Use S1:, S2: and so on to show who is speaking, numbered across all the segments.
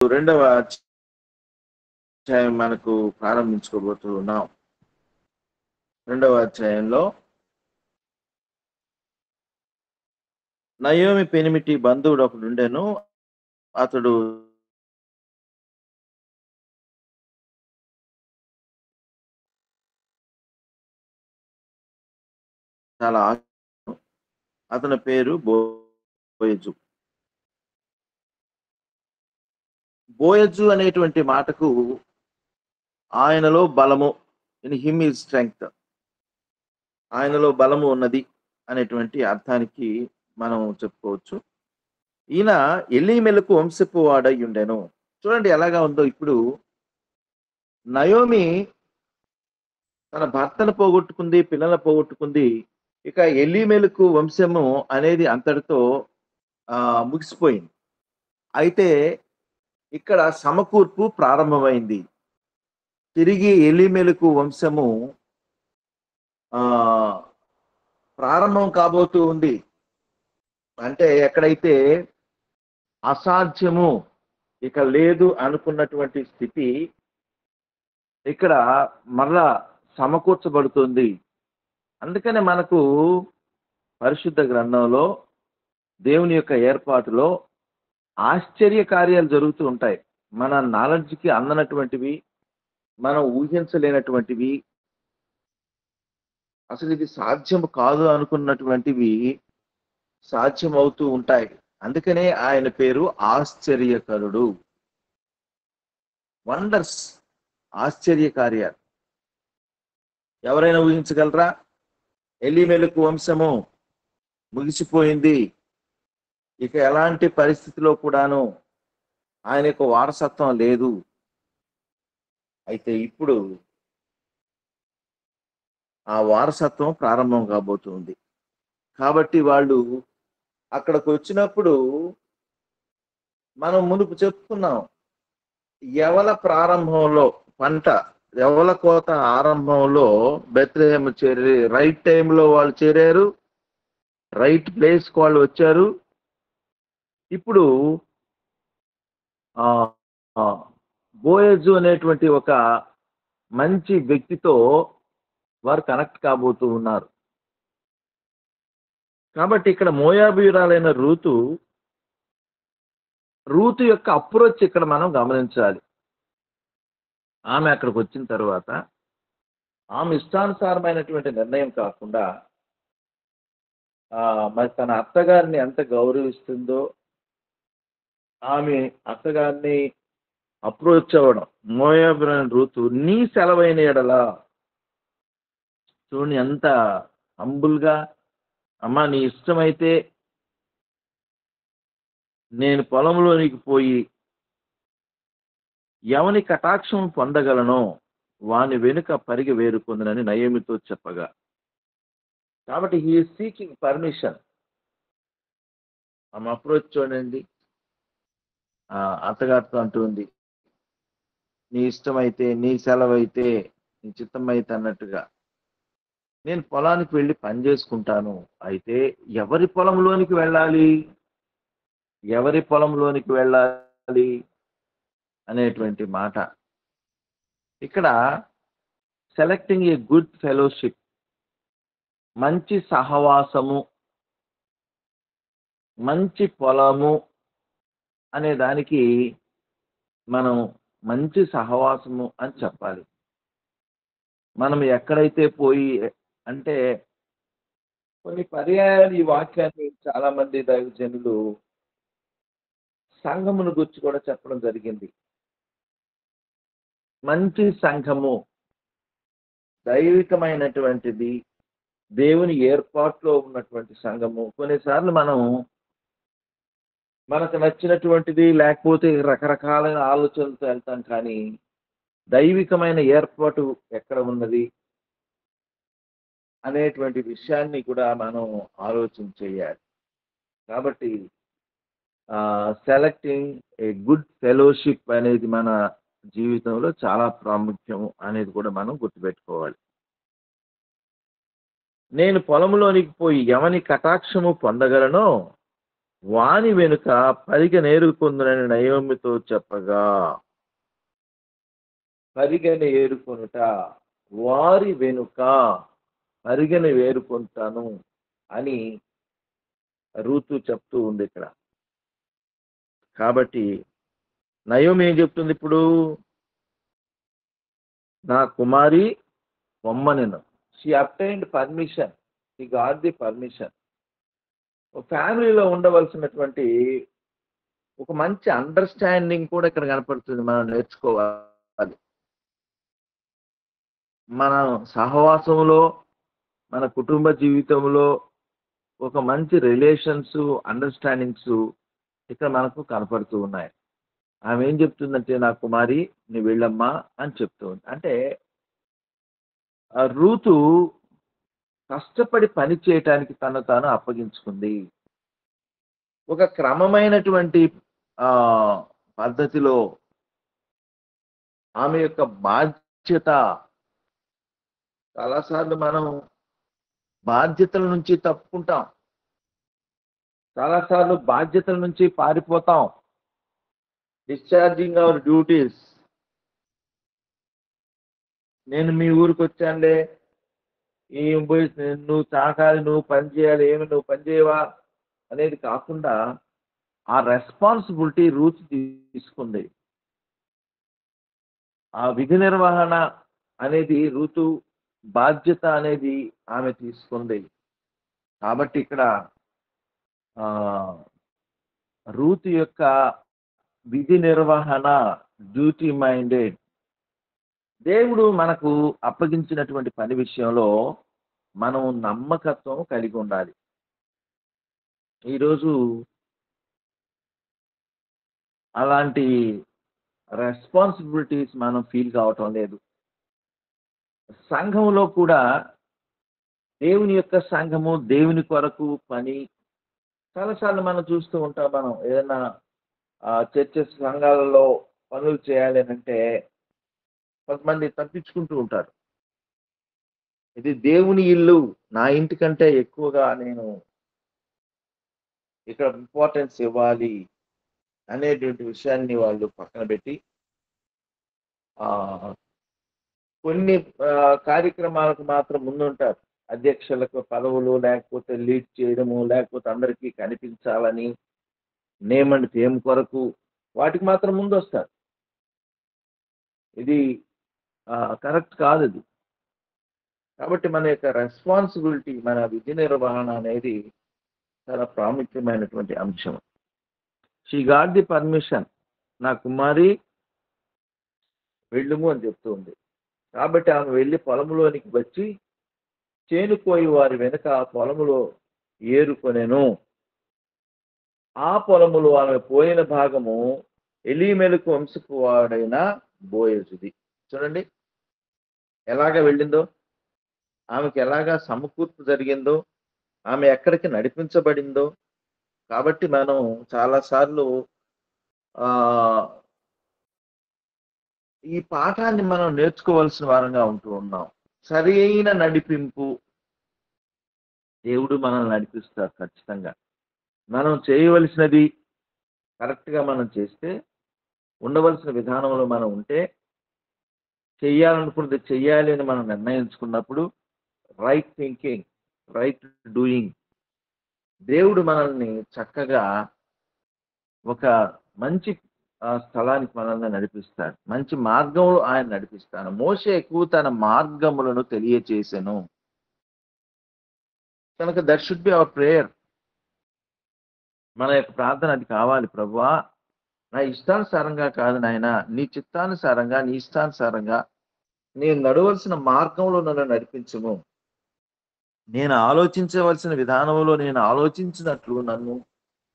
S1: రెండవ అధ్యాయం మనకు ప్రారంభించుకోబోతున్నాం. రెండవ అధ్యాయంలో నయోమి పెనిమిటి బంధువుడు ఒకడు ఉండెను. అతడు చాలా అతని పేరు బోయజు. బోయజు అనేటువంటి మాటకు ఆయనలో బలము, ఇన్ హిమ్ ఈజ్ స్ట్రెంగ్త్, ఆయనలో బలము ఉన్నది అనేటువంటి అర్థానికి మనం చెప్పుకోవచ్చు. ఈయన ఎలీమెలకు వంశపు వాడై ఉండెను. చూడండి ఎలాగా ఉందో. ఇప్పుడు నయోమి తన భర్తను పోగొట్టుకుంది, పిల్లలను పోగొట్టుకుంది. ఇక ఎలీమెలకు వంశము అనేది అంతటితో ముగిసిపోయింది. అయితే ఇక్కడ సమకూర్పు ప్రారంభమైంది. తిరిగి ఎలీమెలకు వంశము ప్రారంభం కాబోతూ ఉంది. అంటే ఎక్కడైతే అసాధ్యము ఇక లేదు అనుకున్నటువంటి స్థితి ఇక్కడ మరలా సమకూర్చబడుతుంది. అందుకనే మనకు పరిశుద్ధ గ్రంథంలో దేవుని యొక్క ఏర్పాటులో ఆశ్చర్య కార్యాలు జరుగుతూ ఉంటాయి. మన నాలెడ్జ్కి అందనటువంటివి, మనం ఊహించలేనటువంటివి, అసలు ఇది సాధ్యం కాదు అనుకున్నటువంటివి సాధ్యమవుతూ ఉంటాయి. అందుకనే ఆయన పేరు ఆశ్చర్యకరుడు. వండర్స్, ఆశ్చర్య కార్యాలు. ఎవరైనా ఊహించగలరా? ఎలీమెలకు వంశము ముగిసిపోయింది, ఇక ఎలాంటి పరిస్థితిలో కూడాను ఆయనకు వారసత్వం లేదు. అయితే ఇప్పుడు ఆ వారసత్వం ప్రారంభం కాబోతుంది. కాబట్టి వాళ్ళు అక్కడికి వచ్చినప్పుడు మనం మునుపు చెప్పుకున్నాం, యవల ప్రారంభంలో పంట, యవల కోత ఆరంభంలో బెత్లెహేము చేరి రైట్ టైంలో వాళ్ళు చేరారు, రైట్ ప్లేస్కి వాళ్ళు వచ్చారు. ఇప్పుడు బోయజు అనేటువంటి ఒక మంచి వ్యక్తితో వారు కనెక్ట్ కాబోతూ ఉన్నారు. కాబట్టి ఇక్కడ మోయాబీయురాలైన రూతు యొక్క అప్రోచ్ ఇక్కడ మనం గమనించాలి. ఆమె అక్కడికి వచ్చిన తర్వాత ఆమె ఇష్టానుసారమైనటువంటి నిర్ణయం కాకుండా మరి తన అత్తగారిని ఎంత గౌరవిస్తుందో, ఆమె అత్తగారిని అప్రోచ్ అవ్వడం. మోయాబీయురాలైన రూతు, నీ సెలవైన ఎడలా, చూడండి ఎంత హంబుల్గా, అమ్మా నీ ఇష్టమైతే నేను పొలంలోనికి పోయి ఎవని కటాక్షం పొందగలనో వాని వెనుక పరిగె వేరుకుందనని నయోమితో చెప్పగా, కాబట్టి హీ ఈజ్ సీకింగ్ పర్మిషన్. ఆమె అప్రోచ్ చూడండి, అత్తగారితో అంటుంది, నీ ఇష్టమైతే, నీ సెలవైతే, నీ చిత్తమైతే అన్నట్టుగా నేను పొలానికి వెళ్ళి పని చేసుకుంటాను. అయితే ఎవరి పొలంలోనికి వెళ్ళాలి, ఎవరి పొలంలోనికి వెళ్ళాలి అనేటువంటి మాట ఇక్కడ. సెలెక్టింగ్ ఏ గుడ్ ఫెలోషిప్, మంచి సహవాసము, మంచి పొలము అనే దానికి మనం మంచి సహవాసము అని చెప్పాలి. మనం ఎక్కడైతే పోయి, అంటే కొన్ని పర్యాయాలు ఈ వాక్యాన్ని చాలా మంది దైవజనులు సంఘమును గురించి కూడా చెప్పడం జరిగింది. మంచి సంఘము దైవికమైనటువంటిది, దేవుని ఏర్పాటులో ఉన్నటువంటి సంఘము. కొన్నిసార్లు మనకు నచ్చినటువంటిది లేకపోతే రకరకాలైన ఆలోచనలతో వెళ్తాం, కానీ దైవికమైన ఏర్పాటు ఎక్కడ ఉన్నది అనేటువంటి విషయాన్ని కూడా మనం ఆలోచన చేయాలి. కాబట్టి సెలెక్టింగ్ ఏ గుడ్ ఫెలోషిప్ అనేది మన జీవితంలో చాలా ప్రాముఖ్యం అనేది కూడా మనం గుర్తుపెట్టుకోవాలి. నేను పొలంలోనికి పోయి ఎవని కటాక్షము పొందగలనో వాని వెనుక పరిగెనేరుకొందునని నయోమితో చెప్పగా, పరిగెన ఏరుకొనుట, వారి వెనుక పరిగెన వేరుకుంటాను అని రూతు చెప్తూ ఉంది ఇక్కడ. కాబట్టి నయోమి ఏం చెప్తుంది ఇప్పుడు? నా కుమారి పొమ్మనెను. She obtained permission, she got the permission. ఫ్యామిలీలో ఉండవలసినటువంటి ఒక మంచి అండర్స్టాండింగ్ కూడా ఇక్కడ కనపడుతుంది. మనం నేర్చుకోవాలి. మన సహవాసంలో, మన కుటుంబ జీవితంలో ఒక మంచి రిలేషన్స్, అండర్స్టాండింగ్స్ ఇక్కడ మనకు కనపడుతూ ఉన్నాయి. ఆమె ఏం చెప్తుందంటే, నా కుమారి నువ్వు వెళ్ళమ్మా అని చెప్తూ ఉంది. అంటే రూతు కష్టపడి పని చేయటానికి తను తాను అప్పగించుకుంది. ఒక క్రమమైనటువంటి ఆ పద్ధతిలో ఆమె యొక్క బాధ్యత. చాలాసార్లు మనం బాధ్యతల నుంచి తప్పుకుంటాం, చాలాసార్లు బాధ్యతల నుంచి పారిపోతాం. Discharging our duties. నేను మీ ఊరికి వచ్చానులే, ఏం పోయి నువ్వు తాకాలి, నువ్వు పని చేయాలి, ఏమి నువ్వు పని చేయవా అనేది కాకుండా ఆ రెస్పాన్సిబిలిటీ రూతు తీసుకుంది. ఆ విధి నిర్వహణ అనేది రూతు బాధ్యత అనేది ఆమె తీసుకుంది. కాబట్టి ఇక్కడ రూతు యొక్క విధి నిర్వహణ, డ్యూటీ మైండెడ్. దేవుడు మనకు అప్పగించినటువంటి పని విషయంలో మనం నమ్మకత్వం కలిగి ఉండాలి. ఈరోజు అలాంటి రెస్పాన్సిబిలిటీస్ మనం ఫీల్ కావటం లేదు. సంఘంలో కూడా దేవుని యొక్క సంఘము, దేవుని కొరకు పని చాలాసార్లు మనం చూస్తూ ఉంటాం. మనం ఏదైనా చర్చెస్, సంఘాలలో పనులు చేయాలి అంటే కొంతమంది తప్పించుకుంటూ ఉంటారు. ఇది దేవుని ఇల్లు, నా ఇంటి కంటే ఎక్కువగా నేను ఇక్కడ ఇంపార్టెన్స్ ఇవ్వాలి అనేటువంటి విషయాన్ని వాళ్ళు పక్కన పెట్టి కొన్ని కార్యక్రమాలకు మాత్రం ముందుంటారు. అధ్యక్షులకు పదవులు, లేకపోతే లీడ్ చేయడము, లేకపోతే అందరికీ కనిపించాలని, నేమ్ అండ్ ఫేమ్ కొరకు వాటికి మాత్రం ముందు వస్తారు. ఇది కరెక్ట్ కాదు ఇది. కాబట్టి మన యొక్క రెస్పాన్సిబిలిటీ, మన విధి నిర్వహణ అనేది చాలా ప్రాముఖ్యమైనటువంటి అంశం. షీ గాట్ ది పర్మిషన్, నా కుమారి వెళ్ళుము అని చెప్తూ ఉంది. కాబట్టి ఆమె వెళ్ళి పొలంలోనికి వచ్చి చేనుకోయి వారి వెనుక ఆ పొలములో ఏరుకొనెను. ఆ పొలములో ఆమె పోయిన భాగము ఎలీమెలకు వంశపు వాడైన బోయజుది. చూడండి ఎలాగ వెళ్ళిందో, ఆమెకి ఎలాగా సమకూర్పు జరిగిందో, ఆమె ఎక్కడికి నడిపించబడిందో. కాబట్టి మనం చాలాసార్లు ఈ పాఠాన్ని మనం నేర్చుకోవాల్సిన వారంగా ఉంటూ ఉన్నాం. సరి అయిన నడిపింపు, దేవుడు మనల్ని నడిపిస్తారు ఖచ్చితంగా. మనం చేయవలసినది కరెక్ట్గా మనం చేస్తే, ఉండవలసిన విధానంలో మనం ఉంటే, చెయ్యాలనుకున్నది చెయ్యాలి అని మనం నిర్ణయించుకున్నప్పుడు, రైట్ థింకింగ్, రైట్ డూయింగ్, దేవుడు మనల్ని చక్కగా ఒక మంచి స్థలానికి మనల్ని నడిపిస్తాడు. మంచి మార్గంలో ఆయన నడిపిస్తాడు. మోషేకు తన మార్గములను తెలియచేసెను. కనుక that should be our prayer. మన యొక్క ప్రార్థన అది కావాలి. ప్రభువా, నా ఇష్టానుసారంగా కాదు నాయన, నీ చిత్తానుసారంగా, నీ ఇష్టానుసారంగా నేను నడవలసిన మార్గంలో నన్ను నడిపించుము. నేను ఆలోచించవలసిన విధానంలో నేను ఆలోచించినట్లు నన్ను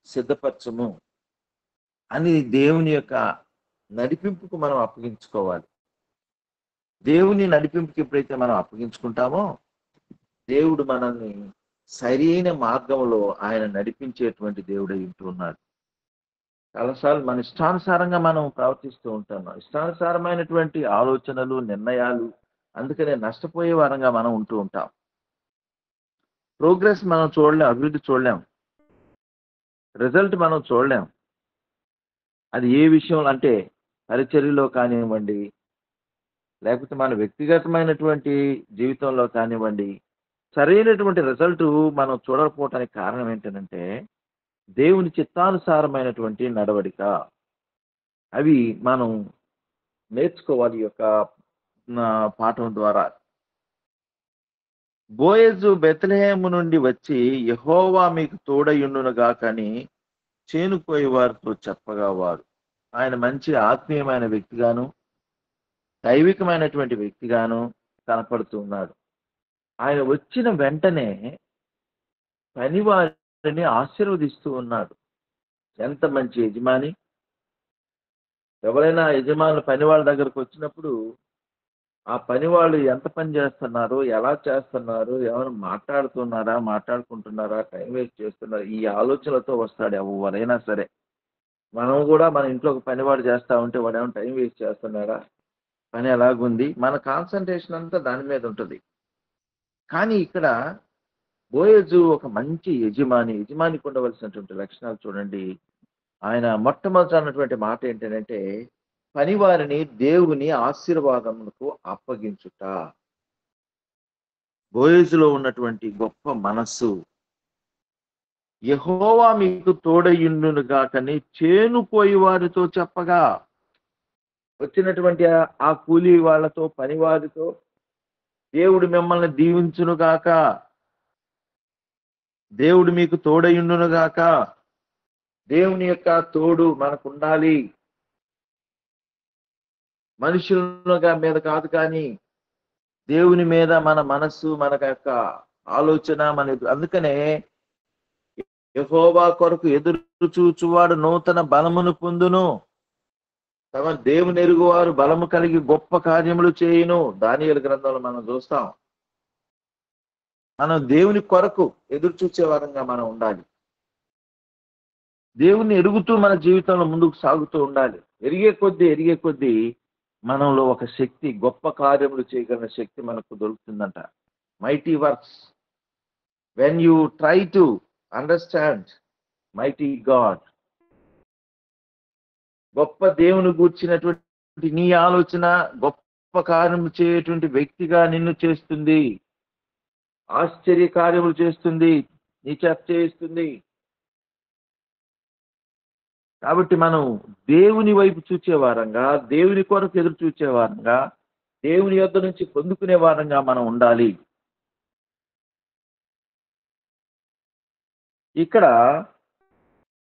S1: సిద్ధపరచుము అని దేవుని యొక్క నడిపింపుకు మనం అప్పగించుకోవాలి. దేవుని నడిపింపుకి ఎప్పుడైతే మనం అప్పగించుకుంటామో, దేవుడు మనల్ని సరైన మార్గంలో ఆయన నడిపించేటువంటి దేవుడై ఉంటున్నాడు. చాలాసార్లు మన ఇష్టానుసారంగా మనం ప్రవర్తిస్తూ ఉంటాం. ఇష్టానుసారమైనటువంటి ఆలోచనలు, నిర్ణయాలు, అందుకనే నష్టపోయే వారంగా మనం ఉంటూ ఉంటాం. ప్రోగ్రెస్ మనం చూడలేం, అభివృద్ధి చూడలేం. రిజల్ట్ మనం చూడలేం. అది ఏ విషయంలో అంటే పరిచర్యలో కానివ్వండి, లేకపోతే మన వ్యక్తిగతమైనటువంటి జీవితంలో కానివ్వండి, సరైనటువంటి రిజల్ట్ మనం చూడకపోవటానికి కారణం ఏంటనంటే, దేవుని చిత్తానుసారమైనటువంటి నడవడిక. అవి మనం నేర్చుకోవాలి ఈ యొక్క పాఠం ద్వారా. బోయజు బెత్లెహేము నుండి వచ్చి యెహోవా మీకు తోడయుండునుగాక అని చేనుకోయి వారితో చెప్పగా వారు. ఆయన మంచి ఆత్మీయమైన వ్యక్తిగాను, దైవికమైనటువంటి వ్యక్తిగాను కనపడుతూ ఉన్నాడు. ఆయన వచ్చిన వెంటనే పనివారిని ఆశీర్వదిస్తూ ఉన్నాడు. ఎంత మంచి యజమాని! ఎవరైనా యజమానులు పనివాళ్ళ దగ్గరకు వచ్చినప్పుడు, ఆ పనివాళ్ళు ఎంత పని చేస్తున్నారు, ఎలా చేస్తున్నారు, ఏమైనా మాట్లాడుతున్నారా, మాట్లాడుకుంటున్నారా, టైం వేస్ట్ చేస్తున్నారా, ఈ ఆలోచనలతో వస్తాడు ఎవరైనా సరే. మనం కూడా మన ఇంట్లో ఒక పనివాడు చేస్తా ఉంటే వాడేమో టైం వేస్ట్ చేస్తున్నాడా, పని ఎలాగుంది, మన కాన్సంట్రేషన్ అంతా దాని మీద ఉంటుంది. కానీ ఇక్కడ బోయజు ఒక మంచి యజమాని. యజమానికి ఉండవలసినటువంటి లక్షణాలు చూడండి. ఆయన మొట్టమొదట అన్నటువంటి మాట ఏంటంటే, పనివారిని దేవుని ఆశీర్వాదములకు అప్పగించుట. బోయజులో ఉన్నటువంటి గొప్ప మనస్సు. యెహోవా మీకు తోడయుండును గాకని చేనుకోయి వారితో చెప్పగా, వచ్చినటువంటి ఆ కూలీ వాళ్ళతో, పనివారితో, దేవుడు మిమ్మల్ని దీవించును గాక, దేవుడు మీకు తోడయుండును గాక, దేవుని యొక్క తోడు మనకు ఉండాలి. మనుషుల మీద కాదు కానీ దేవుని మీద మన మనస్సు, మన యొక్క ఆలోచన, అందుకనే యెహోవా కొరకు ఎదురు చూచువాడు నూతన బలమును పొందును, తమ దేవుని ఎరుగువారు బలము కలిగి గొప్ప కార్యములు చేయును. దానియేలు గ్రంథంలో మనం చూస్తాం. మనం దేవుని కొరకు ఎదురు చూచే వారంగా మనం ఉండాలి. దేవుని ఎరుగుతూ మన జీవితంలో ముందుకు సాగుతూ ఉండాలి. ఎరిగే కొద్దీ మనలో ఒక శక్తి, గొప్ప కార్యములు చేయగలిగిన శక్తి మనకు దొరుకుతుందంట. Mighty works when you try to understand mighty God. గొప్ప దేవుని గూర్చినటువంటి నీ ఆలోచన గొప్ప కార్యము చేయటువంటి వ్యక్తిగా నిన్ను చేస్తుంది. ఆశ్చర్య కార్యములు చేస్తుంది, నీ చేత చేయిస్తుంది. కాబట్టి మనం దేవుని వైపు చూచేవారంగా, దేవుని కొరకు ఎదురు చూచేవారంగా, దేవుని యొద్ద నుంచి పొందుకునే వారంగా మనం ఉండాలి. ఇక్కడ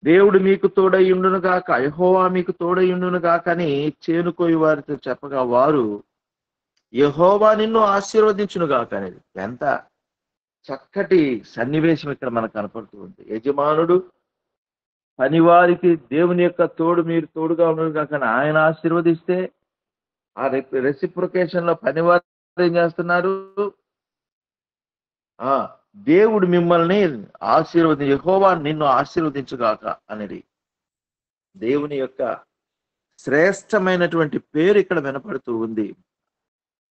S1: దేవుడు మీకు తోడయుండును గాక, యెహోవా మీకు తోడయుండును గాక అని చేనుకోయి వారితో చెప్పగా వారు, యెహోవా నిన్ను ఆశీర్వదించును గాక అనేది. ఎంత చక్కటి సన్నివేశం ఇక్కడ మనకు కనపడుతూ ఉంది. యజమానుడు పనివారికి దేవుని యొక్క తోడు మీరు తోడుగా ఉండదు కాక ఆయన ఆశీర్వదిస్తే, ఆ రెసిప్రొకేషన్ లో పనివారు ఏం చేస్తున్నారు? దేవుడు మిమ్మల్ని యెహోవా నిన్ను ఆశీర్వదించుగాక అనేది దేవుని యొక్క శ్రేష్టమైనటువంటి పేరు ఇక్కడ వినపడుతూ ఉంది.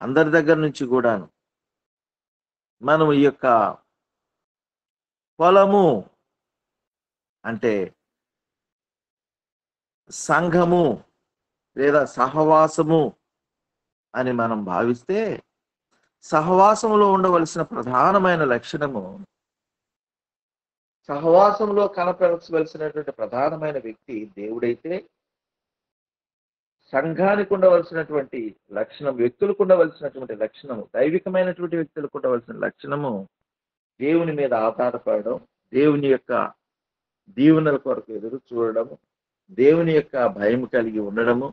S1: అందరి దగ్గర నుంచి కూడాను మనం ఈ యొక్క పొలము అంటే సంఘము లేదా సహవాసము అని మనం భావిస్తే, సహవాసంలో ఉండవలసిన ప్రధానమైన లక్షణము, సహవాసంలో కనపరచవలసినటువంటి ప్రధానమైన వ్యక్తి దేవుడైతే, సంఘానికి ఉండవలసినటువంటి లక్షణం, వ్యక్తులకు ఉండవలసినటువంటి లక్షణము, దైవికమైనటువంటి వ్యక్తులకు ఉండవలసిన లక్షణము దేవుని మీద ఆధారపడడం, దేవుని యొక్క దీవెనల కొరకు ఎదురు చూడడము, దేవుని యొక్క భయం కలిగి ఉండడము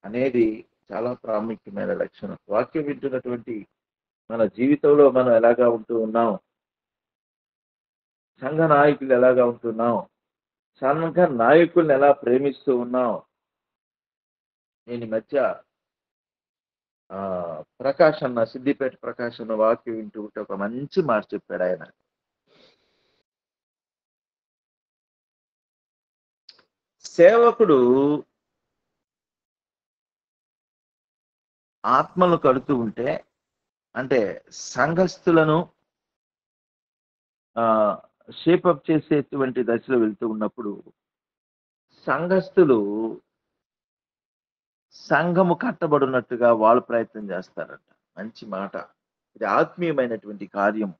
S1: అనేది చాలా ప్రాముఖ్యమైన లక్షణం. వాక్యం వింటున్నటువంటి మన జీవితంలో మనం ఎలాగా ఉంటూ ఉన్నాం, సంఘ నాయకులు ఎలాగా ఉంటున్నాం, సంఘ నాయకుల్ని ఎలా ప్రేమిస్తూ ఉన్నాం. నేను ఈ మధ్య ప్రకాష్ అన్న, సిద్దిపేట ప్రకాష్ అన్న వాక్యం వింటూ ఉంటే ఒక మంచి మాట చెప్పాడు ఆయన. సేవకుడు ఆత్మలు కడుతూ ఉంటే, అంటే సంఘస్థులను షేపప్ చేసేటువంటి దశలో వెళ్తూ ఉన్నప్పుడు సంఘస్థులు సంఘము కట్టబడినట్టుగా వాళ్ళు ప్రయత్నం చేస్తారంట. మంచి మాట. ఇది ఆత్మీయమైనటువంటి కార్యం.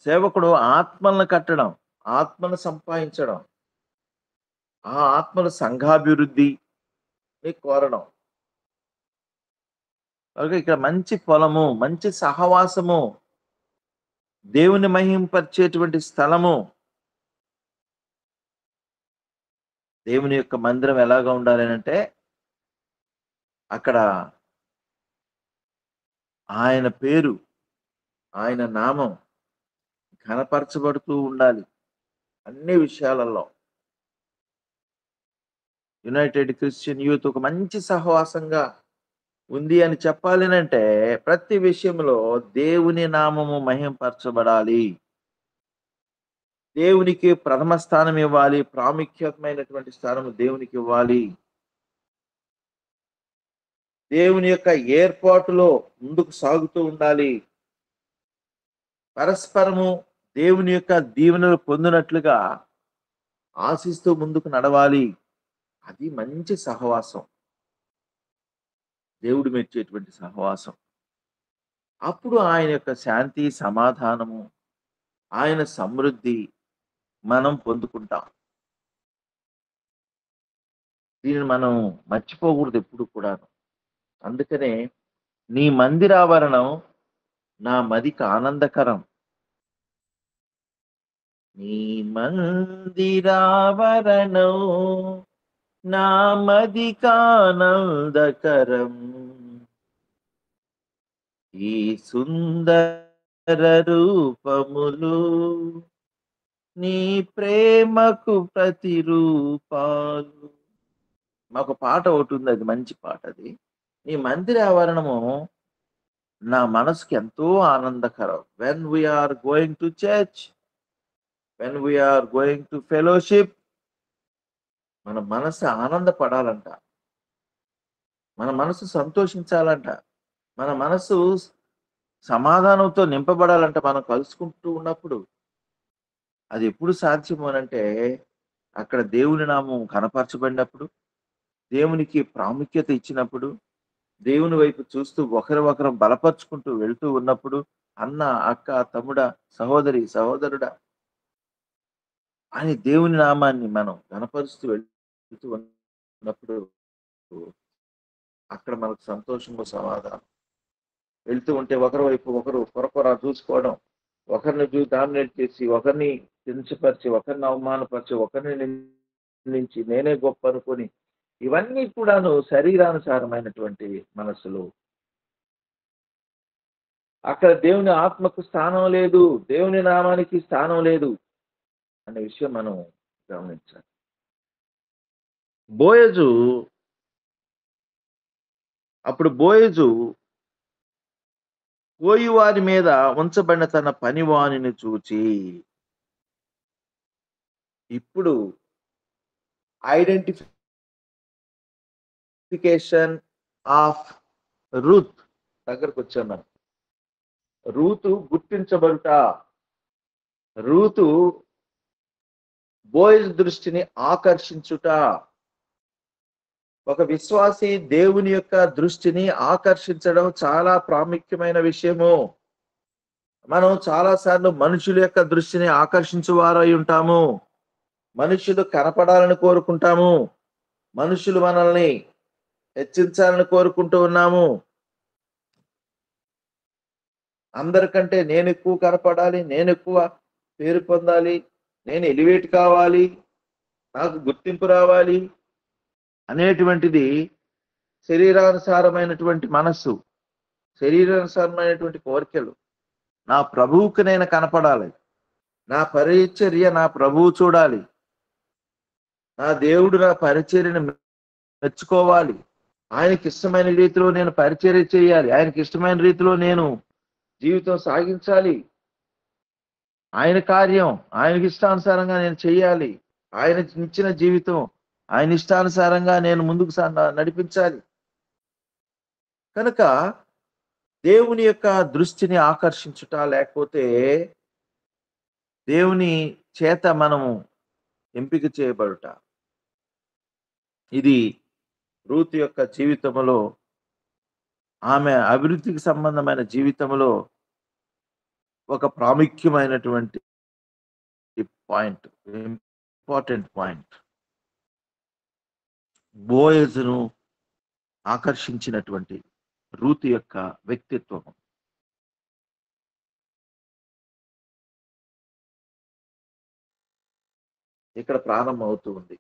S1: సేవకుడు ఆత్మలను కట్టడం, ఆత్మను సంపాదించడం, ఆ ఆత్మల సంఘాభివృద్ధి కోరడం. అలాగే ఇక్కడ మంచి పొలము, మంచి సహవాసము, దేవుని మహింపరిచేటువంటి స్థలము. దేవుని యొక్క మందిరం ఎలాగా ఉండాలి అంటే అక్కడ ఆయన పేరు, ఆయన నామం ఘనపరచబడుతూ ఉండాలి అన్ని విషయాలలో. యునైటెడ్ క్రిస్టియన్ యూత్ ఒక మంచి సహవాసంగా ఉంది అని చెప్పాలి అంటే ప్రతి విషయంలో దేవుని నామము మహింపరచబడాలి, దేవునికి ప్రథమ స్థానం ఇవ్వాలి, ప్రాముఖ్యమైనటువంటి స్థానం దేవునికి ఇవ్వాలి. దేవుని యొక్క ఏర్పాటులో ముందుకు సాగుతూ ఉండాలి. పరస్పరము దేవుని యొక్క దీవెనలు పొందినట్లుగా ఆశిస్తూ ముందుకు నడవాలి. అది మంచి సహవాసం, దేవుడు మెచ్చేటువంటి సహవాసం. అప్పుడు ఆయన యొక్క శాంతి, సమాధానము, ఆయన సమృద్ధి మనం పొందుకుంటాం. దీనిని మనం మర్చిపోకూడదు ఎప్పుడు కూడాను. అందుకనే నీ మందిరావరణం నా మదికి ఆనందకరం. నీ మందిరావరణం నా మదికి ఆనందకరం. ఈ సుందర రూపములు నీ ప్రేమకు ప్రతిరూపాలు. మాకు పాట ఒకటి ఉంది, అది మంచి పాట. అది నీ మందిర ఆవరణము నా మనసుకి ఎంతో ఆనందకరం. When we are going to church, when we are going to fellowship, మన మనసు ఆనందపడాలంట, మన మనసు సంతోషించాలంట, మన మనసు సమాధానంతో నింపబడాలంట. మనం కలుసుకుంటూ ఉన్నప్పుడు అది ఎప్పుడు సాధ్యము అనంటే అక్కడ దేవుని నామం కనపరచబడినప్పుడు, దేవునికి ప్రాముఖ్యత ఇచ్చినప్పుడు, దేవుని వైపు చూస్తూ ఒకరు బలపరుచుకుంటూ వెళ్తూ ఉన్నప్పుడు, అన్న, అక్క, తమ్ముడా, సహోదరి, సహోదరుడా అని దేవుని నామాన్ని మనం కనపరుస్తూ వెళ్తూ ఉన్నప్పుడు అక్కడ మనకు సంతోషము, సమాధానం. వెళ్తూ ఉంటే ఒకరి వైపు ఒకరు కొరకొర చూసుకోవడం, ఒకరిని డామినేట్ చేసి, ఒకరిని కించపరిచి, ఒకరిని అవమానపరిచి, ఒకరిని నుంచి నేనే గొప్ప అనుకొని, ఇవన్నీ కూడాను శరీరానుసారమైనటువంటి మనసులు. అక్కడ దేవుని ఆత్మకు స్థానం లేదు, దేవుని నామానికి స్థానం లేదు అనే విషయం మనం గమనించాలి. అప్పుడు బోయజు పోయి వారి మీద ఉంచబడిన తన పనివాణిని చూచి, ఇప్పుడు ఐడెంటిఫికేషన్ ఆఫ్ రూత్ దగ్గరకు వచ్చాం మనం. రూతు గుర్తించబడుట, రూతు బోయజ్ దృష్టిని ఆకర్షించుట. ఒక విశ్వాసి దేవుని యొక్క దృష్టిని ఆకర్షించడం చాలా ప్రాముఖ్యమైన విషయము. మనం చాలాసార్లు మనుషుల యొక్క దృష్టిని ఆకర్షించువారై ఉంటాము. మనుషులు కనపడాలని కోరుకుంటాము, మనుషులు మనల్ని హెచ్చించాలని కోరుకుంటూ ఉన్నాము. అందరికంటే నేను ఎక్కువ కనపడాలి, నేను ఎక్కువ పేరు పొందాలి, నేను ఎలివేట్ కావాలి, నాకు గుర్తింపు రావాలి అనేటువంటిది శరీరానుసారమైనటువంటి మనస్సు, శరీరానుసారమైనటువంటి కోరికలు. నా ప్రభువుకి నేను కనపడాలి, నా పరిచర్య నా ప్రభువు చూడాలి, నా దేవుడు నా పరిచర్యను మెచ్చుకోవాలి, ఆయనకి ఇష్టమైన రీతిలో నేను పరిచర్య చేయాలి, ఆయనకి ఇష్టమైన రీతిలో నేను జీవితం సాగించాలి, ఆయన కార్యం ఆయనకి ఇష్టానుసారంగా నేను చేయాలి, ఆయన ఇచ్చిన జీవితం ఆయన ఇష్టానుసారంగా నేను ముందుకు నడిపించాలి. కనుక దేవుని యొక్క దృష్టిని ఆకర్షించుట, లేకపోతే దేవుని చేత మనము ఎంపిక చేయబడుట. ఇది రూతు యొక్క జీవితంలో, ఆమె అభివృద్ధికి సంబంధమైన జీవితంలో ఒక ప్రాముఖ్యమైనటువంటి పాయింట్, ఇంపార్టెంట్ పాయింట్. బోయజును ఆకర్షించినటువంటి రూతు యొక్క వ్యక్తిత్వం. ఇక్కడ ప్రారంభం అవుతూ ఉంది.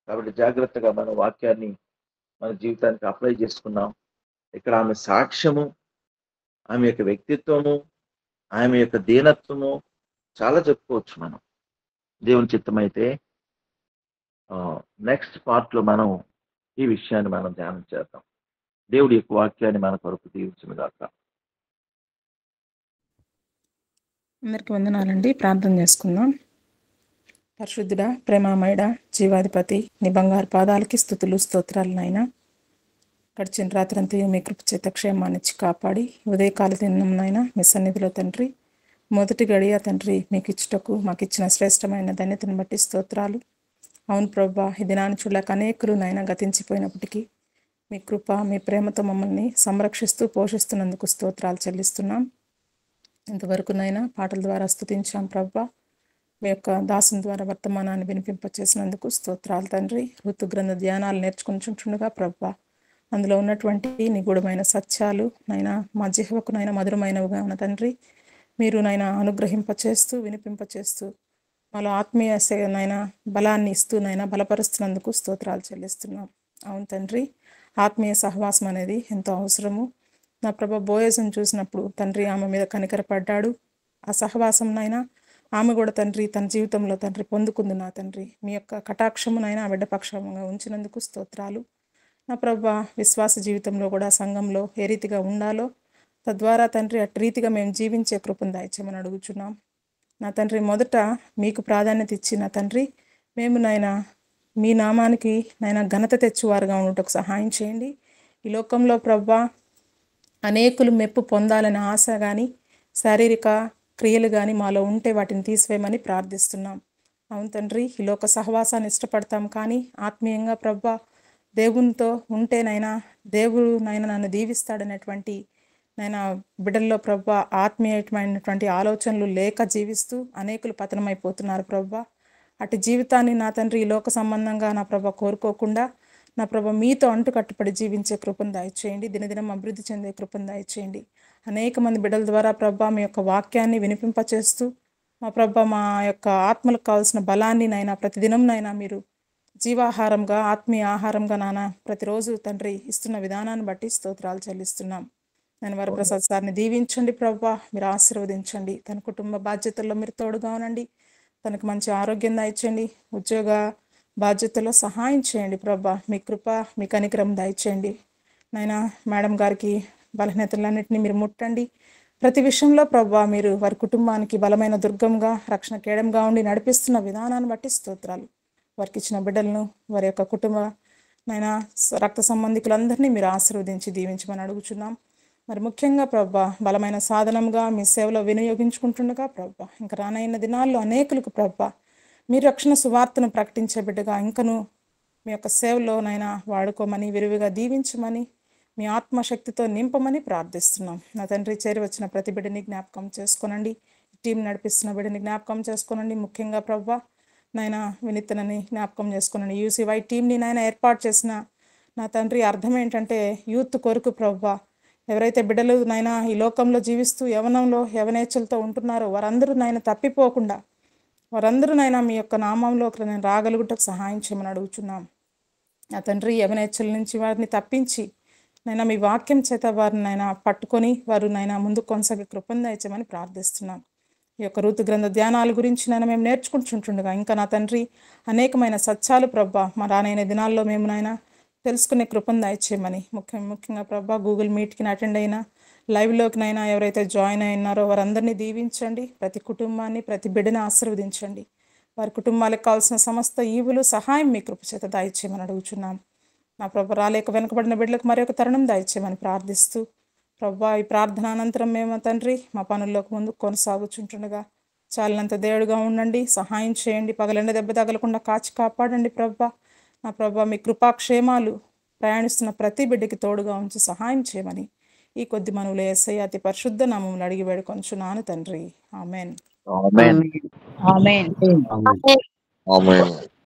S1: కాబట్టి జాగ్రత్తగా మన వాక్యాన్ని మన జీవితానికి అప్లై చేసుకున్నాం. ఇక్కడ ఆమె సాక్ష్యము, ఆమె యొక్క వ్యక్తిత్వము, ఆమె యొక్క దీనత్వము చాలా చెప్పుకోవచ్చు మనం. దేవుని చిత్తమైతే నెక్స్ట్ పార్ట్ లో మనం ఈ విషయాన్ని మనం ధ్యానం చేద్దాం. దేవుడి యొక్క వాక్యాన్ని మన కొరకు దీవించును గాక.
S2: అందరికీ వందనాలండి. ప్రార్థన చేసుకుందాం. పరిశుద్ధుడా, ప్రేమామయుడ, జీవాధిపతి, నీ బంగారు పాదాలకి స్తుతులు స్తోత్రాలు నాయన. గడిచిన రాత్రంతా మీ కృప చేత క్షేమాన్నిచ్చి కాపాడి ఉదయకాల దినం నాయన మీ సన్నిధిలో తండ్రి మొదటి గడియ తండ్రి మీకు ఇచ్చుటకు మాకు ఇచ్చిన శ్రేష్టమైన ధన్యతను బట్టి స్తోత్రాలు. అవును ప్రభా, ఈ దినాన్ని చూడలేక అనేకులు నాయన గతించిపోయినప్పటికీ మీ కృప మీ ప్రేమతో మమ్మల్ని సంరక్షిస్తూ పోషిస్తున్నందుకు స్తోత్రాలు చెల్లిస్తున్నాం. ఇంతవరకు నాయన పాటల ద్వారా స్తుతించాం ప్రభా. మీ యొక్క దాసుని ద్వారా వర్తమానాన్ని వినిపింపచేసినందుకు స్తోత్రాలు తండ్రి. ఋతు గ్రంథ ధ్యానాలు నేర్చుకుంటుండగా ప్రభా, అందులో ఉన్నటువంటి నిగూఢమైన సత్యాలు నైనా మా జిహ్వకు నైనా మధురమైనవిగా ఉన్న తండ్రి, మీరు నైనా అనుగ్రహింపచేస్తూ వినిపింపచేస్తూ మాలో ఆత్మీయ నైనా బలాన్ని ఇస్తూ నైనా బలపరుస్తున్నందుకు స్తోత్రాలు చెల్లిస్తున్నాం. అవును తండ్రి, ఆత్మీయ సహవాసం అనేది ఎంతో అవసరము. నా ప్రభ బోయజును చూసినప్పుడు తండ్రి ఆమె మీద కనికరపడ్డాడు. ఆ సహవాసంనైనా ఆమె కూడా తండ్రి తన జీవితంలో తండ్రి పొందుకుంది. నా తండ్రి మీ యొక్క కటాక్షమునైనా ఆ బిడ్డ పక్షంగా ఉంచినందుకు స్తోత్రాలు. నా ప్రభా, విశ్వాస జీవితంలో కూడా సంఘంలో ఏ రీతిగా ఉండాలో తద్వారా తండ్రి అటు రీతిగా మేము జీవించే కృపను దయచేయమని అడుగుచున్నాం. నా తండ్రి మొదట మీకు ప్రాధాన్యత ఇచ్చి నా తండ్రి మేము నాయనా మీ నామానికి నైనా ఘనత తెచ్చువారుగా ఉండటకు సహాయం చేయండి. ఈ లోకంలో ప్రభా అనేకులు మెప్పు పొందాలనే ఆశ కానీ శారీరక క్రియలు కానీ మాలో ఉంటే వాటిని తీసివేయమని ప్రార్థిస్తున్నాం. అవును తండ్రి, ఈ లోక సహవాసాన్ని ఇష్టపడతాం కానీ ఆత్మీయంగా ప్రభా దేవునితో ఉంటేనైనా దేవుడు నైనా నన్ను దీవిస్తాడనేటువంటి నైనా బిడ్డల్లో ప్రభా ఆత్మీయమైనటువంటి ఆలోచనలు లేక జీవిస్తూ అనేకులు పతనమైపోతున్నారు ప్రభా. అటు జీవితాన్ని నా తండ్రి ఈ లోక సంబంధంగా నా ప్రభా కోరుకోకుండా నా ప్రభా మీతో అంటు కట్టుపడి జీవించే కృపను దయచేయండి. దినదినం అభివృద్ధి చెందే కృపను దయచేయండి. అనేక మంది బిడ్డల ద్వారా ప్రభా మీ యొక్క వాక్యాన్ని వినిపింపచేస్తూ మా ప్రభా మా యొక్క ఆత్మలకు కావాల్సిన బలాన్ని నైనా ప్రతిదినం నైనా మీరు జీవాహారంగా ఆత్మీయ ఆహారంగా నాన్న ప్రతిరోజు తండ్రి ఇస్తున్న విధానాన్ని బట్టి స్తోత్రాలు చెల్లిస్తున్నాం. నేను వరప్రసాద్ సార్ని దీవించండి ప్రభా, మీరు ఆశీర్వదించండి. తన కుటుంబ బాధ్యతల్లో మీరు తోడుగా ఉండండి. తనకు మంచి ఆరోగ్యం దయచేయండి. ఉద్యోగ బాధ్యతల్లో సహాయం చేయండి ప్రభా. మీ కృప మీ కనికరం దయచేయండి. నాయనా మేడం గారికి బలహీనతలన్నింటినీ మీరు ముట్టండి. ప్రతి విషయంలో ప్రభా మీరు వారి కుటుంబానికి బలమైన దుర్గంగా రక్షణ కేడంగా ఉండి నడిపిస్తున్న విధానాన్ని బట్టి స్తోత్రాలు. వారికి ఇచ్చిన బిడ్డలను వారి యొక్క కుటుంబ నైనా రక్త సంబంధికులందరినీ మీరు ఆశీర్వదించి దీవించమని అడుగుచున్నాం. మరి ముఖ్యంగా ప్రభా బలమైన సాధనంగా మీ సేవలో వినియోగించుకుంటుండగా ప్రభా ఇంకా రానైన దినాల్లో అనేకులకు ప్రభా మీ రక్షణ సువార్తను ప్రకటించే బిడ్డగా ఇంకను మీ యొక్క సేవలోనైనా వాడుకోమని విరివిగా దీవించమని మీ ఆత్మశక్తితో నింపమని ప్రార్థిస్తున్నాం. నా తండ్రి, చేరి వచ్చిన ప్రతి బిడ్డని జ్ఞాపకం చేసుకోనండి. టీం నడిపిస్తున్న బిడ్డని జ్ఞాపకం చేసుకోనండి. ముఖ్యంగా ప్రభా నాయనా వినితనని జ్ఞాపకం చేసుకోనండి. యూసీవై టీంని నాయన ఏర్పాటు చేసిన నా తండ్రి అర్థం ఏంటంటే యూత్ కొరకు ప్రభా ఎవరైతే బిడ్డలు నాయన ఈ లోకంలో జీవిస్తూ యవనంలో యవనేచ్ఛలతో ఉంటున్నారో వారందరూ నాయన తప్పిపోకుండా వారందరూ నాయన మీ యొక్క నామంలోకి నేను రాగలుగుటకు సహాయం చేయమని అడుగుచున్నాం. నా తండ్రి యవనేచ్ఛల నుంచి వారిని తప్పించి నైనా మీ వాక్యం చేత వారిని నైనా పట్టుకొని వారు నైనా ముందుకు కొనసాగే కృపను దయచేయమని ప్రార్థిస్తున్నాం. ఈ యొక్క ఋతు గ్రంథ ధ్యానాల గురించి నైనా మేము నేర్చుకుంటుండగా ఇంకా నా తండ్రి అనేకమైన సత్యాలు ప్రభా మా రానైన దినాల్లో మేము నైనా తెలుసుకునే కృపను దయచేయమని ముఖ్యంగా ప్రభా గూగుల్ మీట్కి అటెండ్ అయినా లైవ్లోకినైనా ఎవరైతే జాయిన్ అయినారో వారందరినీ దీవించండి. ప్రతి కుటుంబాన్ని ప్రతి బిడ్డని ఆశీర్వదించండి. వారి కుటుంబాలకు కావాల్సిన సమస్త ఈవులు సహాయం మీ కృప చేత దయచేయమని అడుగుచున్నాం. నా ప్రభు రాలేక వెనుకబడిన బిడ్డలకు మరి ఒక తరుణం దయచేయమని ప్రార్థిస్తూ ప్రభా ఈ ప్రార్థన అనంతరం మేము తండ్రి మా పనుల్లోకి ముందు కొనసాగుచుంటుండగా చాలినంత దేవుడిగా ఉండండి, సహాయం చేయండి, పగలెండ దెబ్బ తగలకుండా కాచి కాపాడండి ప్రభా. నా ప్రభా, మీ కృపాక్షేమాలు ప్రయాణిస్తున్న ప్రతి బిడ్డకి తోడుగా ఉంచి సహాయం చేయమని ఈ కొద్ది మనవులు యేసయ్య అతి పరిశుద్ధ నామమున అడిగి వేడుకొంచున్నాను తండ్రి. ఆమెన్.
S1: ఆమేన్.
S3: ఆమేన్.
S4: ఆమేన్.
S3: ఆమేన్.